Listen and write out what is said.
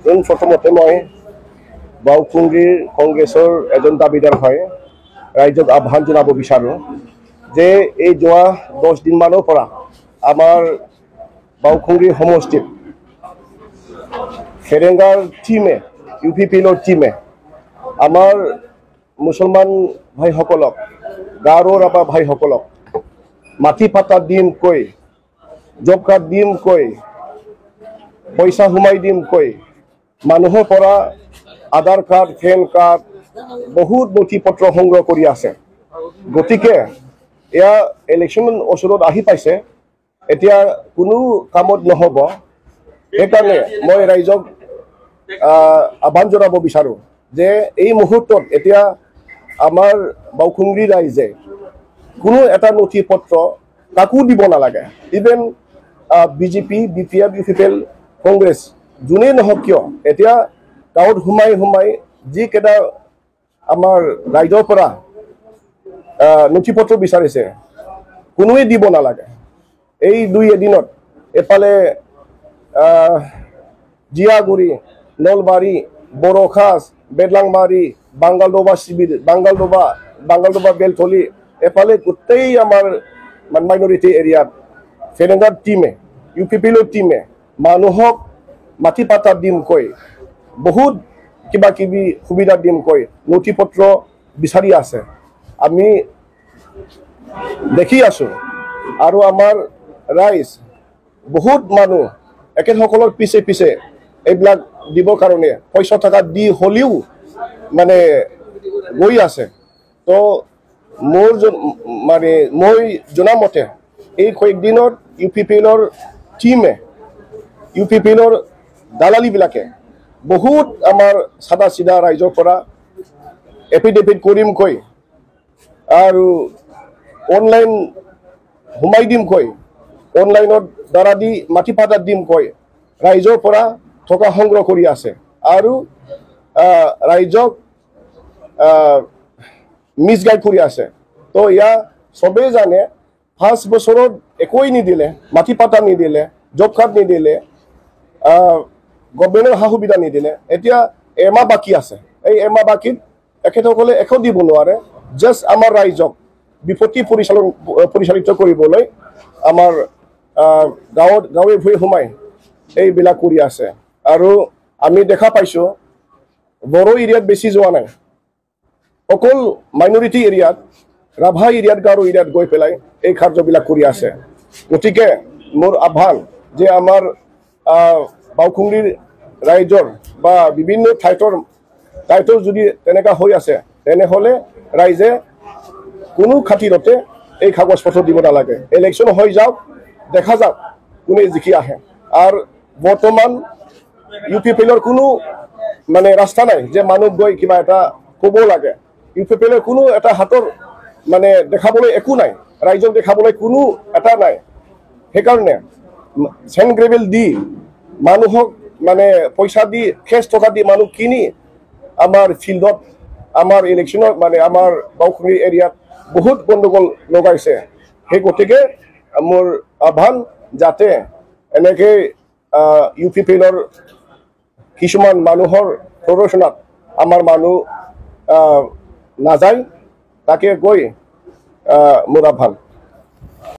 প্ৰথমতে মই বাওঁখুংগ্ৰীৰ কংগ্ৰেছৰ এজন দাবীদাৰ হয় ৰাইজক আহ্বান জনাব বিচাৰোঁ যে এই যোৱা 10 দিনমানৰ পৰা আমাৰ বাওঁখুংগ্ৰী সমষ্টিত ফেৰেংগাৰ টিমে UPPৰ টিমে আমাৰ মুছলমান ভাইসকলক গাৰো ৰাভা ভাইসকলক মাটি পাতা দিম কৈ জব কাৰ্ড দিম কৈ পইচা সোমাই দিম কৈ মানুহৰ পৰা আধাৰ কাৰ্ড পেন কাৰ্ড বহুত নথি পত্ৰ সংগ্ৰহ কৰি আছে গতিকে এয়া ইলেকশ্যন ওচৰত আহি পাইছে এতিয়া কোনো কামত নহব সেইকাৰণে মই ৰাইজক আহ্বান জনাব বিচাৰোঁ যে এই মুহূৰ্তত এতিয়া আমাৰ বাওঁখুংগ্ৰী ৰাইজে কোনো এটা নথি পত্ৰ কাকো দিব নালাগে even BJP BPF UPPL Congress যোনেই নহওক কিয় এতিয়া গাঁৱত সোমাই যিকেইটা আমাৰ ৰাইজৰ পৰা নথি পত্ৰ বিচাৰিছে কোনোৱে দিব নালাগে এই 2 এদিনত এফালে জিয়াগুৰি নলবাৰী বড়োখাচ বেদলাংবাৰী বাংগালদোবা শিবিৰ বাংগালদোবা বেলতলি এফালে গোটেই আমাৰ মাইনৰিটি এৰিয়াত ফেৰেংগাৰ টিমে UPPৰ টিমে মানুহক মাটি পাতা দিম কৈ বহুত কিবা কিবি সুবিধা দিম কৈ নথি পত্ৰ বিচাৰি আছে আমি দেখি আছোঁ আৰু আমাৰ ৰাইজ বহুত মানুহ একেসকলৰ পিছে এইবিলাক দিবৰ কাৰণে পইচা টকা দি হ'লেও মানে গৈ আছে তো মোৰ মানে মই জনামতে এই কয়েকদিনত UPPৰ টিমে UPPৰ দালালিবিলাকে বহুত আমাৰ সাদা চিধা ৰাইজৰ পৰা এফিডেভিট কৰিম কৈ আৰু অনলাইন সোমাই দিম কৈ অনলাইনত দ্বাৰা দি মাটি পাতা দিম কৈ ৰাইজৰ পৰা টকা সংগ্ৰহ কৰি আছে আৰু ৰাইজক মিছগাইড কৰি আছে তো ইয়া সবেই জানে 5 বছৰত একোই নিদিলে মাটি পাতা নিদিলে জব কাৰ্ড নিদিলে গভৰ্ণমেণ্টৰ সা সুবিধা নিদিলে এতিয়া এমাহ বাকী আছে এই এমাহ বাকীত এখেতসকলে একো দিব নোৱাৰে জাষ্ট আমাৰ ৰাইজক বিপত্তি পৰিচালিত কৰিবলৈ আমাৰ গাঁৱে ভূঞে সোমাই এইবিলাক কৰি আছে আৰু আমি দেখা পাইছোঁ বড়ো এৰিয়াত বেছি যোৱা নাই অকল মাইনৰিটি এৰিয়াত ৰাভা এৰিয়াত গাৰো এৰিয়াত গৈ পেলাই এই কাৰ্যবিলাক কৰি আছে গতিকে মোৰ আহ্বান যে আমাৰ বাওঁখুংগ্ৰীৰ ৰাইজৰ বা বিভিন্ন ঠাইতৰ যদি তেনেকুৱা হৈ আছে তেনেহ'লে ৰাইজে কোনো খাতিৰতে এই কাগজ পত্ৰ দিব নালাগে ইলেকশ্যন হৈ যাওক দেখা যাওক কোনে জিকি আহে আৰু বৰ্তমান UPPৰ কোনো মানে ৰাস্তা নাই যে মানুহ গৈ কিবা এটা ক'ব লাগে UPPৰ কোনো এটা হাতৰ মানে দেখাবলৈ একো নাই ৰাইজক দেখাবলৈ কোনো এটা নাই সেইকাৰণে চেণ্ড গ্ৰেভেল দি মানুহক মানে পইচা দি কেছ টকা দি মানুহ কিনি আমাৰ ফিল্ডত আমাৰ ইলেকশ্যনত মানে আমাৰ বাওঁখুংগ্ৰী এৰিয়াত বহুত গণ্ডগোল লগাইছে সেই গতিকে মোৰ আহ্বান যাতে এনেকৈ UPPৰ কিছুমান মানুহৰ প্ৰৰোচনাত আমাৰ মানুহ নাযায় তাকে কৈ মোৰ আহ্বান